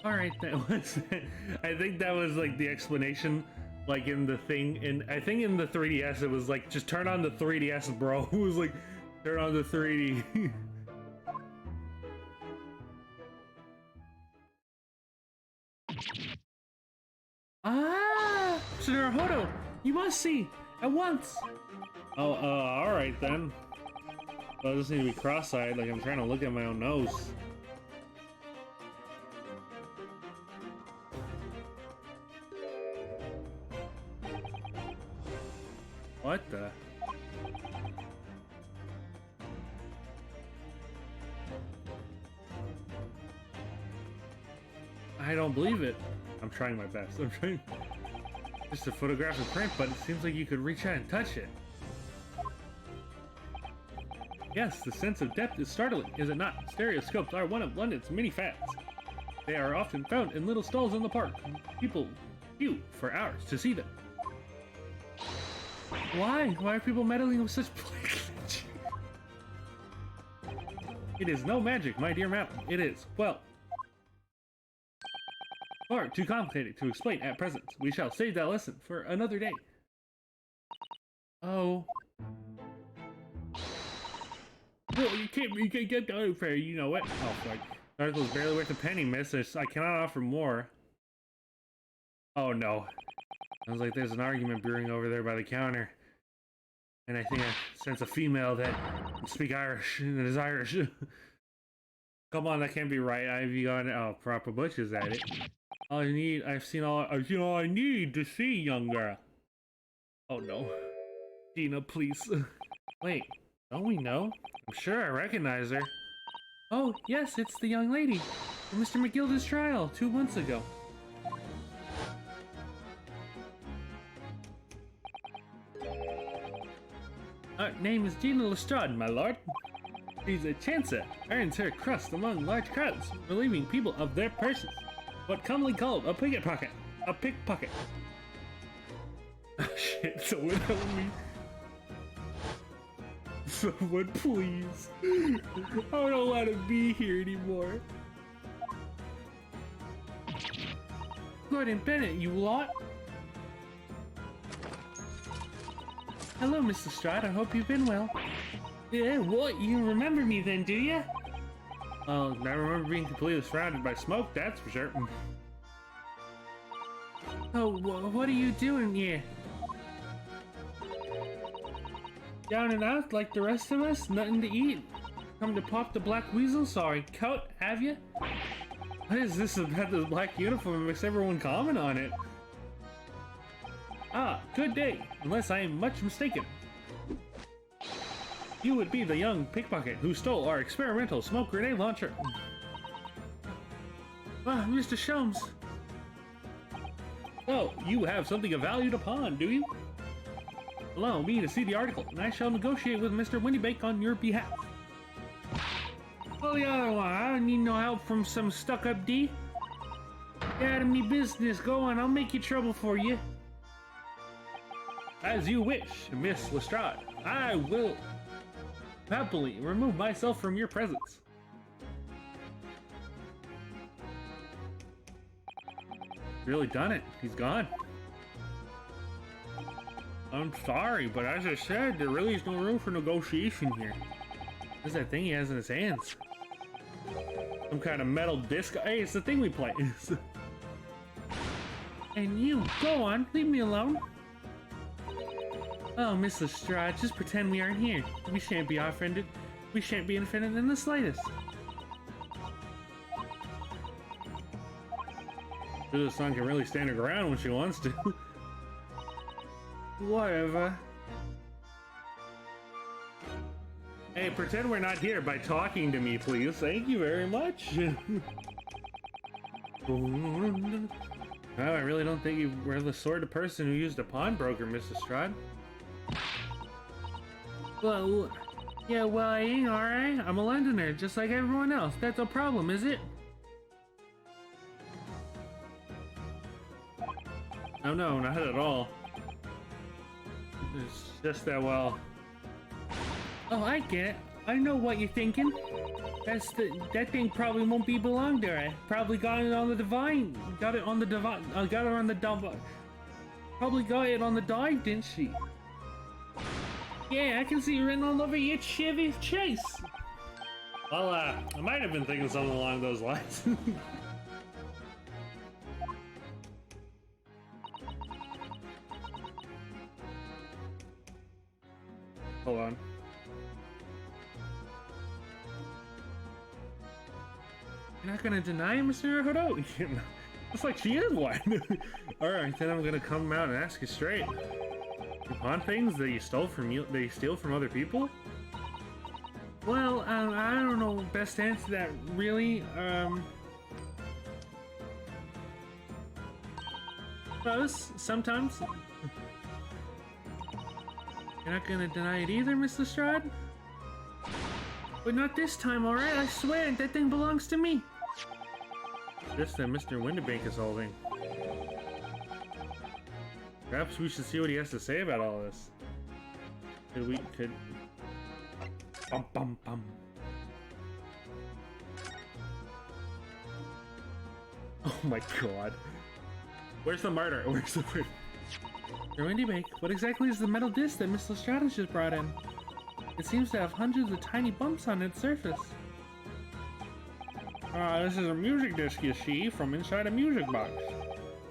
Alright, that was I think that was like the explanation, like in the thing, and I think in the 3DS it was like, just turn on the 3DS, bro. It was like, turn on the 3D. Ah! Mr. Naruhodo, you must see! At once! Oh, alright then. Well, I just need to be cross-eyed, like I'm trying to look at my own nose. What the? I don't believe it. I'm trying my best. I'm trying. Just a photographic print, but it seems like you could reach out and touch it. Yes, the sense of depth is startling, is it not? Stereoscopes are one of London's many fads. They are often found in little stalls in the park. People queue for hours to see them. Why? Why are people meddling with such black? It is no magic, my dear madam. It is, well, far too complicated to explain at present. We shall save that lesson for another day. Oh. Well, you can't get out fair, you know it. Oh, fuck. The article's barely worth a penny, miss. I cannot offer more. Oh, no. Sounds like there's an argument brewing over there by the counter. And I think I sense a female that can speak Irish, and is Irish. Come on, that can't be right. I've got, oh, proper butchers at it. All I need, I've seen all I need to see, young girl. Oh no. Gina, please. Wait, don't we know? I'm sure I recognize her. Oh, yes, it's the young lady from Mr. McGilda's trial 2 months ago. Her name is Gina Lestrade, my lord. She's a chancer, earns her crust among large crowds, relieving people of their persons. What commonly called a pickpocket. A pickpocket. Oh shit, someone help me. Someone please. I don't want to be here anymore. Gordon Bennett, you lot. Hello, Mr. Stride. I hope you've been well. Yeah, what? You remember me then, do ya? Well, I remember being completely surrounded by smoke, that's for sure. Oh, what are you doing here? Down and out like the rest of us? Nothing to eat? Come to pop the black weasel? Sorry, coat, have you? What is this about this black uniform? It makes everyone comment on it. Ah, good day, unless I am much mistaken. You would be the young pickpocket who stole our experimental smoke grenade launcher. Ah, Mr. Sholmes. Oh, you have something of value to pawn, do you? Allow me to see the article, and I shall negotiate with Mr. Winnybake on your behalf. Well, the other one, I don't need no help from some stuck-up D. Get out of me business, go on, I'll make you trouble for you. As you wish, Miss Lestrade. I will happily remove myself from your presence. Really done it. He's gone. I'm sorry, but as I said, there really is no room for negotiation here. What's that thing he has in his hands? Some kind of metal disc. Hey, it's the thing we play. And you, go on, leave me alone. Oh, Miss Lestrade, just pretend we aren't here. We shan't be offended. We shan't be offended in the slightest. This son can really stand her ground when she wants to. Whatever. Hey, pretend we're not here by talking to me, please. Thank you very much. Oh, I really don't think you were the sort of person who used a pawnbroker, Mrs. Strad. Well, yeah, well, I ain't alright. I'm a Londoner, just like everyone else. That's a problem, is it? Oh no, not at all. It's just that, well... Oh, I get it. I know what you're thinking. That thing probably won't be belong there. I probably got it on the divine. Got it on the divine. Got her on the dive. Probably got it on the dive, didn't she? Yeah, I can see it written all over your Chevy Chase. Well, I might have been thinking something along those lines. Hold on. You're not gonna deny him, Mr. Naruhodo? Looks like she is one. Alright, then I'm gonna come out and ask you straight. You pawn things that you stole from you, that you steal from other people? Well, I don't know best to answer that, really. Close, sometimes. You're not gonna deny it either, Miss Lestrade? But not this time, alright? I swear, that thing belongs to me. This that Mr. Windibank is holding. Perhaps we should see what he has to say about all this. Could... Bum bum bum. Oh my god. Where's the murder? Where's the murder? Mr. Windibank, what exactly is the metal disc that Miss Lestrade just brought in? It seems to have hundreds of tiny bumps on its surface. This is a music disc, you see, from inside a music box.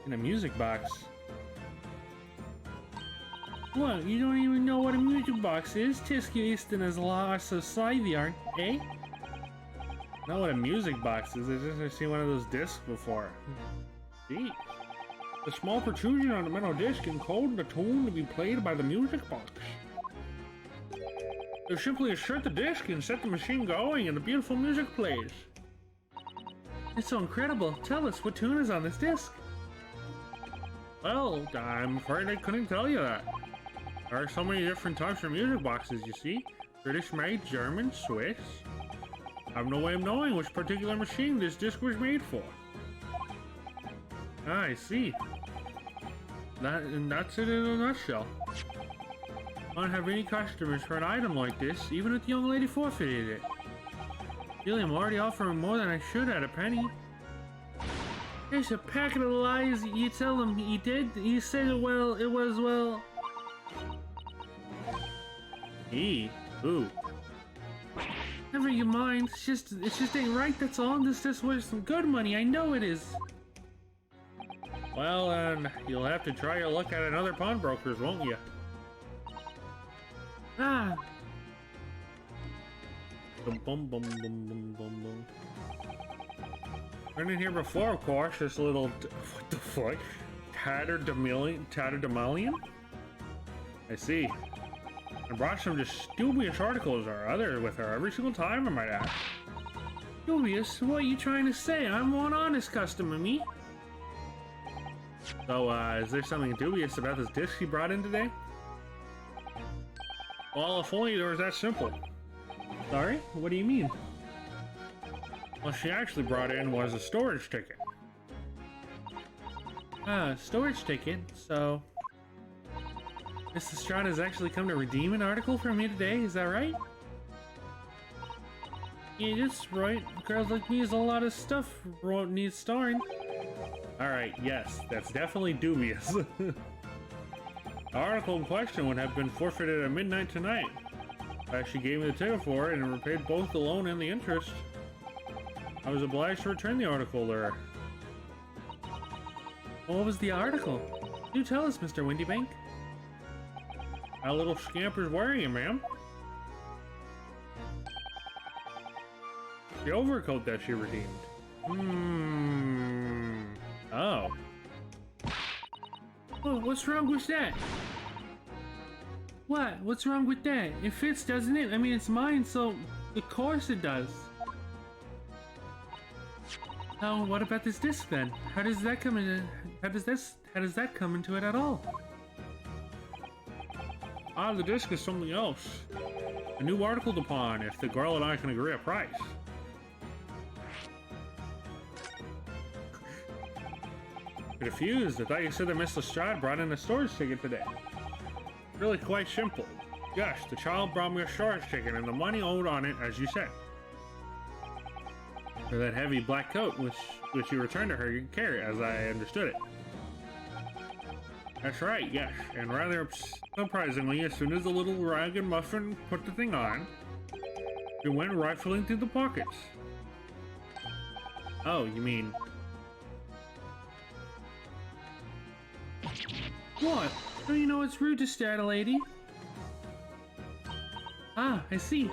In a music box? What, you don't even know what a music box is? Tisk Easton as lost society, aren't eh? Not what a music box is, I've just seen one of those discs before. Gee. The small protrusion on the metal disc encodes the tune to be played by the music box. You simply insert the disc and set the machine going and the beautiful music plays. It's so incredible. Tell us, what tune is on this disc? Well, I'm afraid I couldn't tell you that. There are so many different types of music boxes, you see. British made, German, Swiss. I have no way of knowing which particular machine this disc was made for. Ah, I see. That's it in a nutshell. I don't have any customers for an item like this, even if the young lady forfeited it. Really, I'm already offering more than I should at a penny. There's a packet of lies. You tell him he did. You said it was well. He? Who? Never you mind. It just ain't right. That's all. This is worth some good money. I know it is. Well, then you'll have to try your luck at another pawnbroker's, won't you? Ah. Bum bum bum bum bum bum bum. Been in here before, of course. This little what the fuck? Tatterdemalion? I see. I brought some just dubious articles or other with her every single time, I might add. Dubious? What are you trying to say? I'm one honest customer, me. So, is there something dubious about this disc she brought in today? Well, if only it was that simple. Sorry? What do you mean? What she actually brought in was a storage ticket. Ah, storage ticket? So... Miss Lestrade has actually come to redeem an article for me today, is that right? Yeah, that's right. Girls like me is a lot of stuff needs storing. Alright, yes, that's definitely dubious. The article in question would have been forfeited at midnight tonight. She gave me the ticket for it and repaid both the loan and the interest. I was obliged to return the article to her. What was the article? Do tell us, Mr. Windibank. That little scamper's wearing it, ma'am. The overcoat that she redeemed. Oh. Oh, what's wrong with that? What? What's wrong with that? It fits, doesn't it? I mean, it's mine, so of course it does. Oh, what about this disc then? How does that come into? How does that come into it at all? Ah, the disc is something else. A new article to pawn if the girl and I can agree a price. Confused. I thought you said that Miss Lestrade brought in a storage ticket today. Really quite simple. Yes, the child brought me a storage ticket and the money owed on it, as you said. For that heavy black coat, which you returned to her care, as I understood it. That's right, yes. And rather surprisingly, as soon as the little ragamuffin put the thing on, it went rifling through the pockets. Oh, you mean... What? Oh, you know it's rude to stare at a lady. Ah, I see.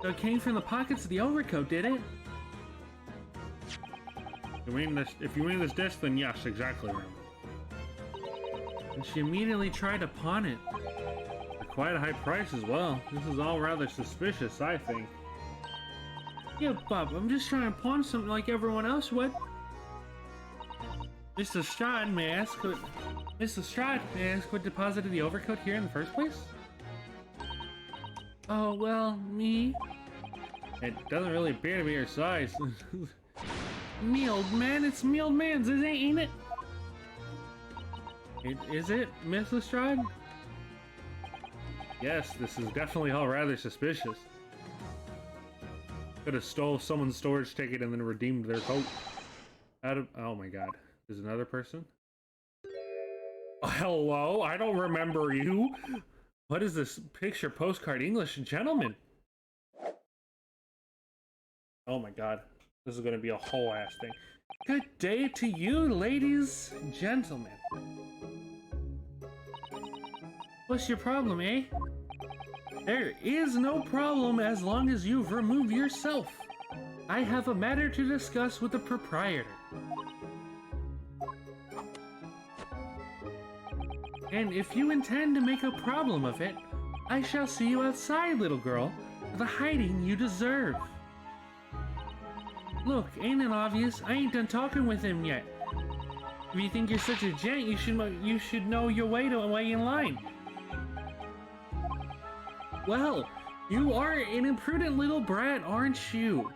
So it came from the pockets of the overcoat, did it? If you mean this disc, then yes, exactly right. And she immediately tried to pawn it. For quite a high price as well. This is all rather suspicious, I think. Yeah, Bob, I'm just trying to pawn something like everyone else would. Mr. Strahd, may I ask what deposited the overcoat here in the first place? Oh, well, me? It doesn't really appear to be your size. Me old man, it's me old man's, ain't it? Is it, Miss Lestrade? Yes, this is definitely all rather suspicious. Could have stole someone's storage ticket and then redeemed their coat. Oh my god. There's another person? Hello? I don't remember you. What is this picture postcard English gentleman? Oh my god. This is gonna be a whole ass thing. Good day to you, ladies and gentlemen. What's your problem, eh? There is no problem as long as you've removed yourself. I have a matter to discuss with the proprietor. And if you intend to make a problem of it, I shall see you outside, little girl, for the hiding you deserve. Look, ain't it obvious? I ain't done talking with him yet. If you think you're such a gent, you should know your way in line. Well, you are an imprudent little brat, aren't you?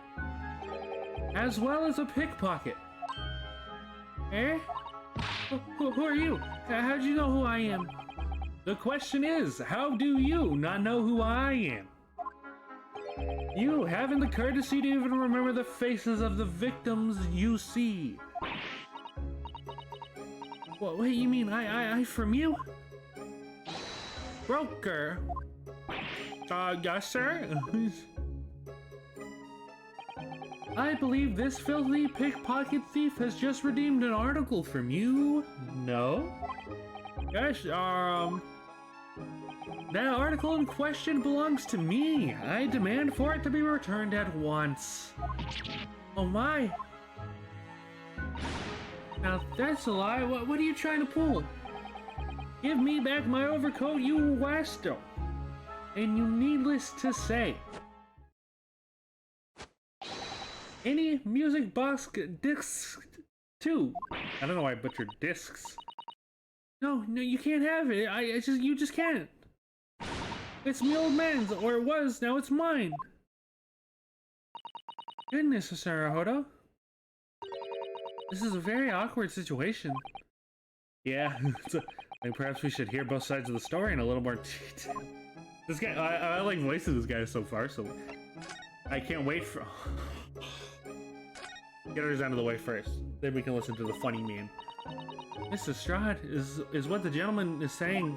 As well as a pickpocket. Eh? Who are you? How'd you know who I am? The question is, how do you not know who I am? You haven't the courtesy to even remember the faces of the victims you see. What, wait, you mean I from you? Broker. Yes, sir? I believe this filthy pickpocket thief has just redeemed an article from you. No? Yes, that article in question belongs to me. I demand for it to be returned at once. Oh my. Now that's a lie. What are you trying to pull? Give me back my overcoat, you wasto. And you needless to say. Any music box discs too. I don't know why I butchered discs. No, you can't have it. You just can't. It's me old man's, or it was, now it's mine. Goodness, Mr. Naruhodo. This is a very awkward situation. Yeah, like perhaps we should hear both sides of the story in a little more detail. This guy, I like voicing this guy so far, so I can't wait for... Get ours out of the way first, then we can listen to the funny man. Mr. Strahd, is what the gentleman is saying.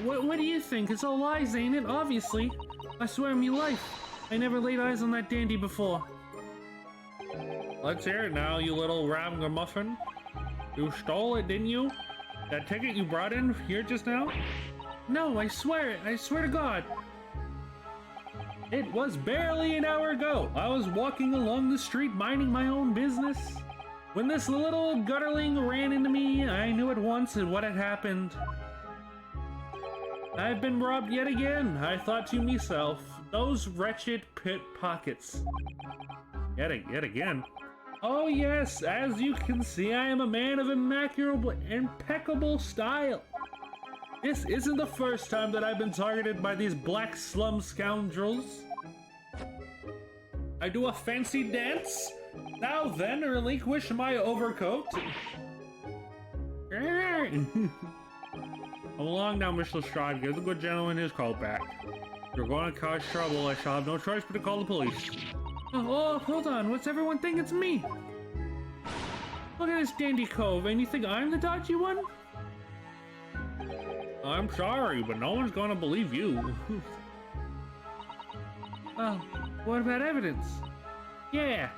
What do you think? It's all lies, ain't it? Obviously. I swear on me life, I never laid eyes on that dandy before. Let's hear it now, you little ragamuffin. You stole it, didn't you? That ticket you brought in here just now? No, I swear it. I swear to God. It was barely an hour ago. I was walking along the street minding my own business. When this little gutterling ran into me, I knew at once what had happened. I've been robbed yet again, I thought to myself. Those wretched pickpockets. Yet again? Oh yes, as you can see, I am a man of impeccable style. This isn't the first time that I've been targeted by these black slum scoundrels. I do a fancy dance? Now then, relinquish my overcoat. Come along now, Mr. Lestrade. Give the good gentleman his coat back. If you're going to cause trouble, I shall have no choice but to call the police. Oh, hold on. What's everyone think it's me? Look at this dandy cove, and you think I'm the dodgy one? I'm sorry, but no one's gonna believe you. Oh, what about evidence? Yeah.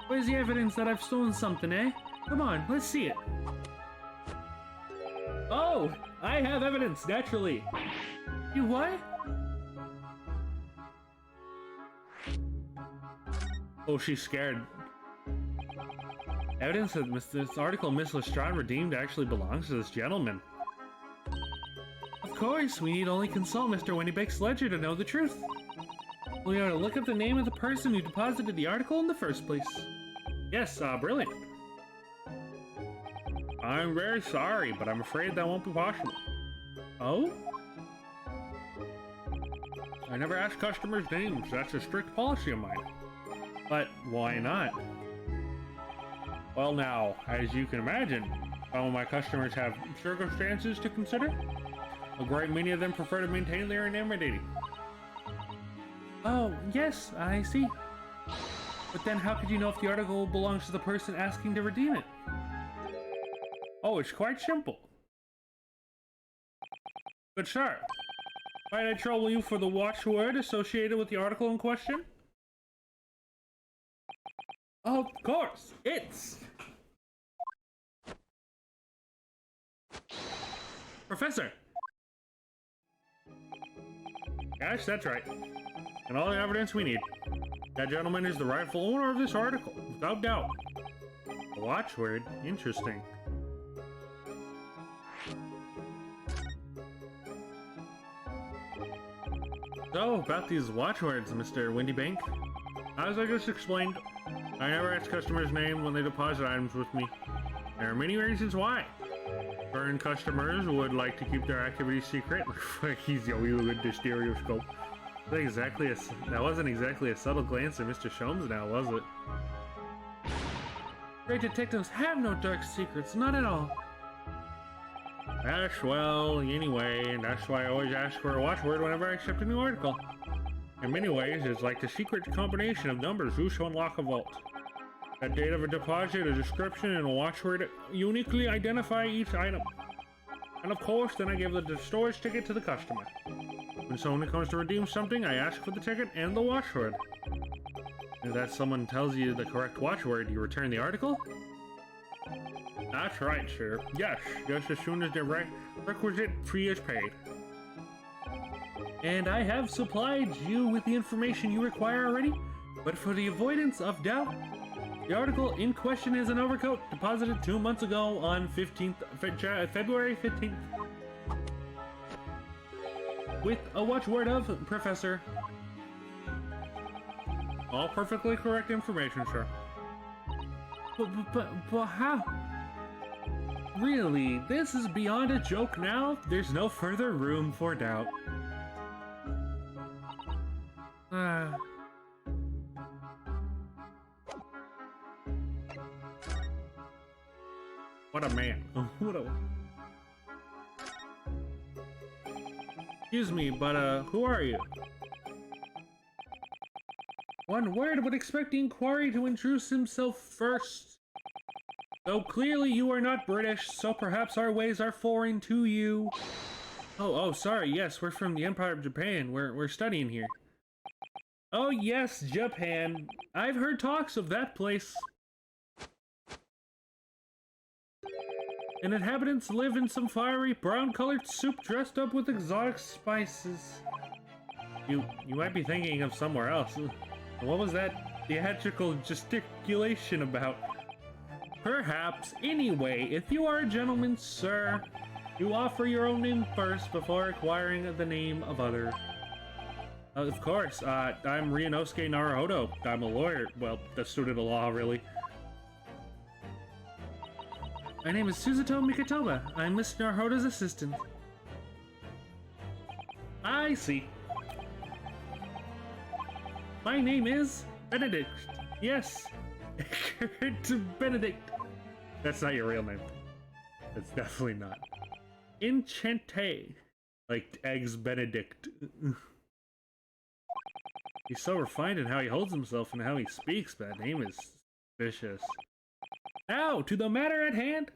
Where's the evidence that I've stolen something, eh? Come on, let's see it. Oh, I have evidence, naturally. You what? Oh, she's scared. Evidence that this article Miss Lestrade redeemed actually belongs to this gentleman. Of course, we need only consult Mr. Wendybake's ledger to know the truth. We ought to look up the name of the person who deposited the article in the first place. Yes, brilliant. I'm very sorry, but I'm afraid that won't be possible. Oh? I never ask customers' names. That's a strict policy of mine. But why not? Well now, as you can imagine, some of my customers have circumstances to consider. A great many of them prefer to maintain their anonymity. Oh, yes, I see. But then how could you know if the article belongs to the person asking to redeem it? Oh, it's quite simple. Good sir, might I trouble you for the watchword associated with the article in question? Of course, it's... Professor! Yes, that's right. And all the evidence we need. That gentleman is the rightful owner of this article, without doubt. A watchword? Interesting. So, about these watchwords, Mr. Wendybank. As I just explained, I never ask customers' name when they deposit items with me. There are many reasons why. Certain customers would like to keep their activities secret. He's with the stereoscope. That wasn't exactly a subtle glance at Mr. Sholmes now, was it? Great detectives have no dark secrets, not at all. Yes, well, anyway, and that's why I always ask for a watchword whenever I accept a new article. In many ways, it's like the secret combination of numbers used to unlock a vault. A date of a deposit, a description, and a watchword uniquely identify each item. And of course, then I give the storage ticket to the customer. When someone comes to redeem something, I ask for the ticket and the watchword. If that someone tells you the correct watchword, you return the article? That's right, sir. Yes, just as soon as the requisite fee is paid. And I have supplied you with the information you require already, but for the avoidance of doubt, the article in question is an overcoat deposited 2 months ago on February 15th. With a watchword of Professor. All perfectly correct information, sir. But how? Really, this is beyond a joke now? There's no further room for doubt. What a man. What a... Excuse me, but who are you? One word would expect the inquiry to introduce himself first. Though clearly you are not British, so perhaps our ways are foreign to you. Oh, sorry, yes, we're from the Empire of Japan. We're studying here. Oh yes, Japan. I've heard talks of that place. And inhabitants live in some fiery brown-colored soup dressed up with exotic spices. You might be thinking of somewhere else. What was that theatrical gesticulation about? Perhaps. Anyway, if you are a gentleman, sir, you offer your own name first before acquiring the name of others. Of course. I'm Ryunosuke Naruhodo. I'm a lawyer. Well, a student of law, really. My name is Suzuto Mikitoba. I'm Miss Naruhodo's assistant. I see. My name is Benedict. Yes. Eggert Benedict. That's not your real name. That's definitely not. Enchante. Like Eggs Benedict. He's so refined in how he holds himself and how he speaks, but that name is vicious. Now, to the matter at hand.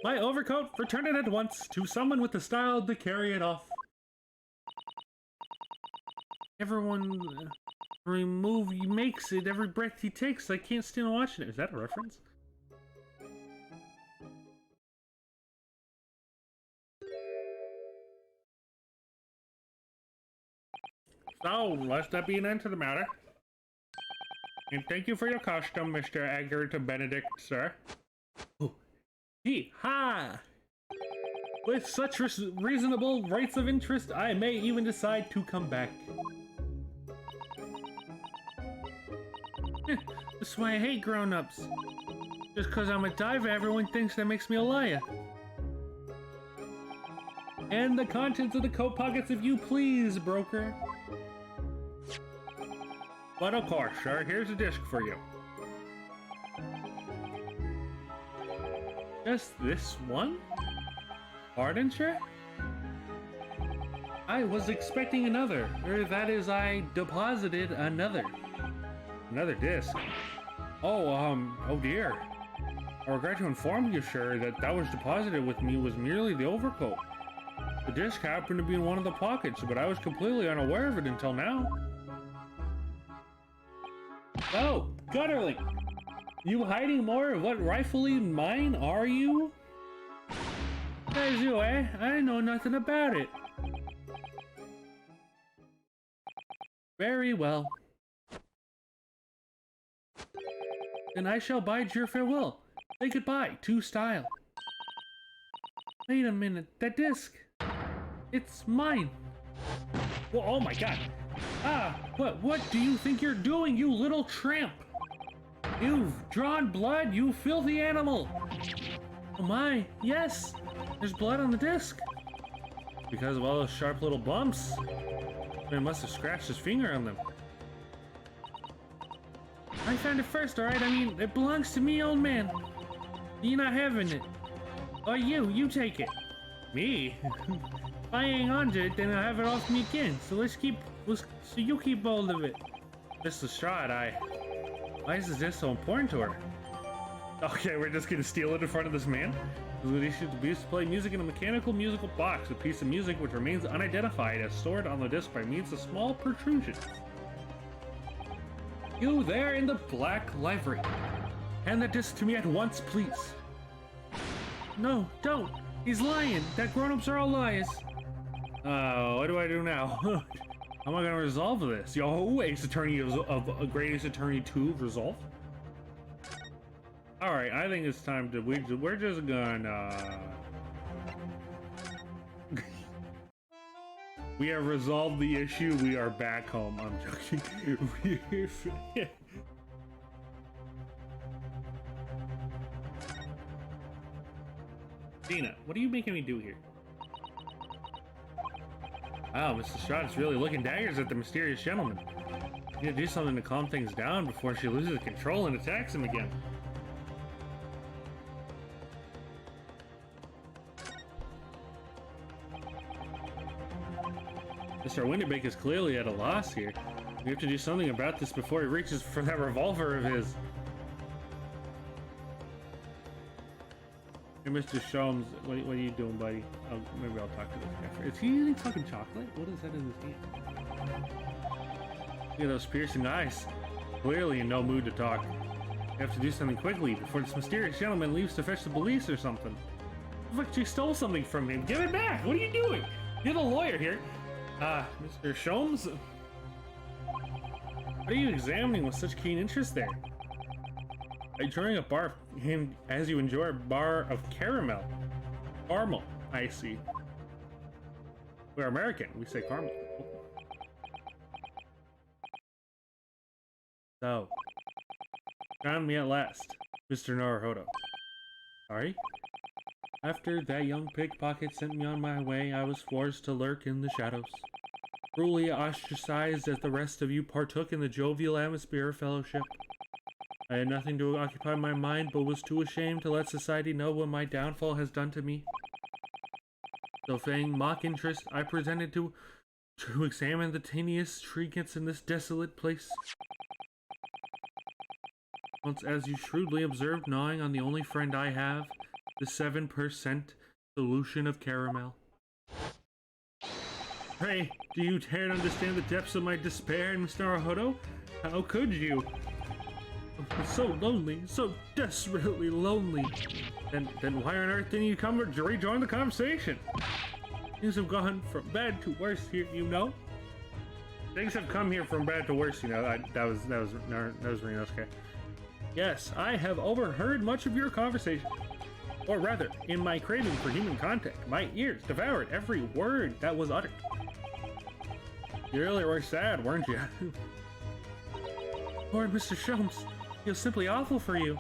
My overcoat, return it at once to someone with the style to carry it off. Everyone he makes it every breath he takes. I can't stand watching it. Is that a reference? So, let that be an end to the matter. And thank you for your custom, Mr. Eggert and Benedict, sir. Oh. Ha! With such reasonable rates of interest, I may even decide to come back. That's why I hate grown-ups. Just because I'm a diver, everyone thinks that makes me a liar. And the contents of the coat pockets, if you please, broker. But of course, sir, here's a disc for you. Just this one? Pardon, sir? I was expecting another. Or that is, I deposited another. Another disc. Oh dear. I regret to inform you, sir, that was deposited with me was merely the overcoat. The disc happened to be in one of the pockets, but I was completely unaware of it until now. Oh, Gutterling! You hiding more of what rightfully mine, are you? As you, eh? I know nothing about it. Very well. Then I shall bide your farewell. Say goodbye to style. Wait a minute, that disc. It's mine. Well, oh my god. Ah, what do you think you're doing, you little tramp? You've drawn blood, you filthy animal. Oh my, yes. There's blood on the disc. Because of all those sharp little bumps. Man must have scratched his finger on them. I found it first, alright? I mean, it belongs to me, old man. You're not having it. Oh, you take it. Me? If I hang on to it, then I'll have it off me again. So so you keep hold of it. Mr. Strahd, why is this so important to her? Okay, we're just gonna steal it in front of this man? He should be used to play music in a mechanical musical box, a piece of music which remains unidentified as stored on the disc by means of small protrusions. You there in the black livery. Hand the disc to me at once, please. No, don't. He's lying. That grown-ups are all liars. What do I do now? How am I gonna resolve this? Yo, Ace Attorney of Great Ace Attorney 2 resolved? Alright, I think it's time to, we're just gonna... We have resolved the issue, we are back home. I'm joking. Dina, what are you making me do here? Wow, Mr. Strahd's really looking daggers at the mysterious gentleman. You need to do something to calm things down before she loses control and attacks him again. Mr. Winterbeck is clearly at a loss here. We have to do something about this before he reaches for that revolver of his. Hey, Mr. Sholmes, what are you doing, buddy? Oh, maybe I'll talk to this guy first. Is he eating fucking chocolate? What is that in his hand? Look at those piercing eyes. Clearly in no mood to talk. You have to do something quickly before this mysterious gentleman leaves to fetch the police or something. Look, you stole something from him. Give it back! What are you doing? You're the lawyer here. Mr. Sholmes? What are you examining with such keen interest there? Are you trying a bar of him as you enjoy a bar of caramel? Caramel, I see. We're American, we say caramel. So, found me at last, Mr. Naruhodo. Sorry? After that young pickpocket sent me on my way, I was forced to lurk in the shadows. Cruelly ostracized as the rest of you partook in the jovial atmosphere of fellowship. I had nothing to occupy my mind, but was too ashamed to let society know what my downfall has done to me. So feigning mock interest, I presented to examine the tiniest trinkets in this desolate place. Once, as you shrewdly observed, gnawing on the only friend I have, the 7% solution of caramel. Pray, do you dare to understand the depths of my despair, Mr. Naruhodo? How could you? I'm so lonely, so desperately lonely. Then why on earth didn't you come to rejoin the conversation? Things have gone from bad to worse here, you know. Things have come here from bad to worse, you know. That was Ryunosuke. Yes, I have overheard much of your conversation. Or rather, in my craving for human contact, my ears devoured every word that was uttered. You really were sad, weren't you? Poor Mr. Sholmes, feels simply awful for you.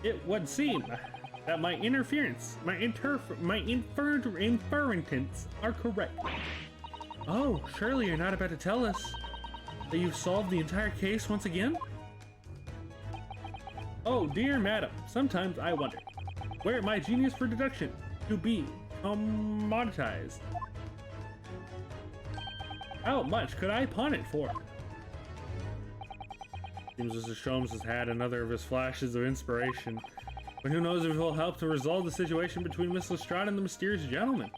It would seem that my interference, my inference are correct. Oh, surely you're not about to tell us that you've solved the entire case once again? Oh, dear madam, sometimes I wonder where my genius for deduction to be commoditized. How much could I pawn it for? Seems Mr. Sholmes has had another of his flashes of inspiration, but who knows if it will help to resolve the situation between Miss Lestrade and the mysterious gentleman.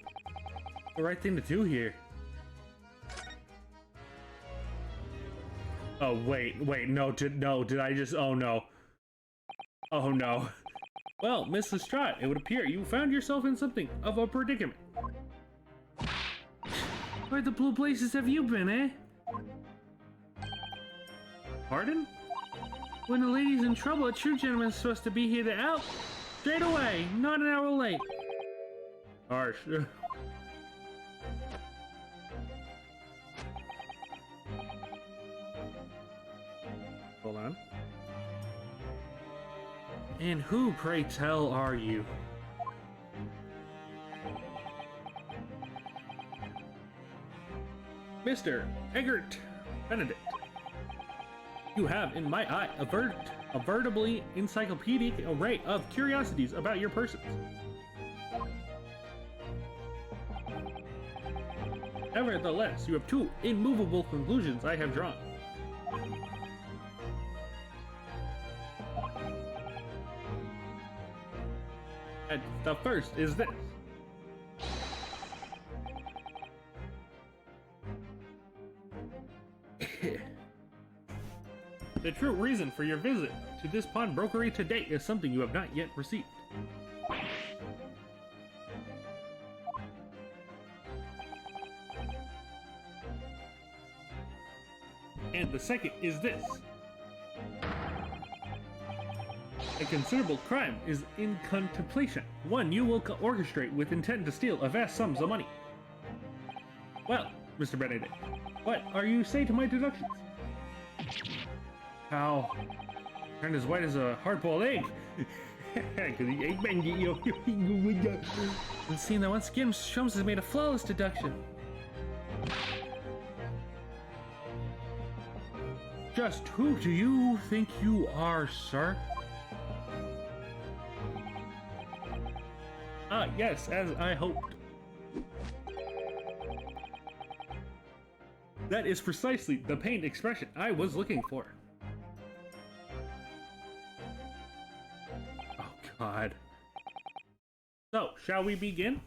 The right thing to do here. Oh wait, did I just? Oh no. Oh no. Well, Miss Lestrade, it would appear you found yourself in something of a predicament. Where the blue places have you been, eh? Pardon? When a lady's in trouble, a true gentleman's supposed to be here to help. Straight away, not an hour late. Harsh. Hold on. And who, pray tell, are you? Mr. Eggert Benedict. You have, in my eye, a veritably encyclopedic array of curiosities about your persons. Nevertheless, you have two immovable conclusions I have drawn. And the first is this. The true reason for your visit to this pawnbrokery today is something you have not yet received. And the second is this. A considerable crime is in contemplation, one you will orchestrate with intent to steal a vast sums of money. Well, Mr. Benedict, what are you say to my deductions? How? Turned as white as a hard-boiled egg. Because the egg man get you. It seems that once again, Mr. Sholmes has made a flawless deduction. Just who do you think you are, sir? Ah, yes, as I hoped. That is precisely the pained expression I was looking for. Oh, God. So, shall we begin?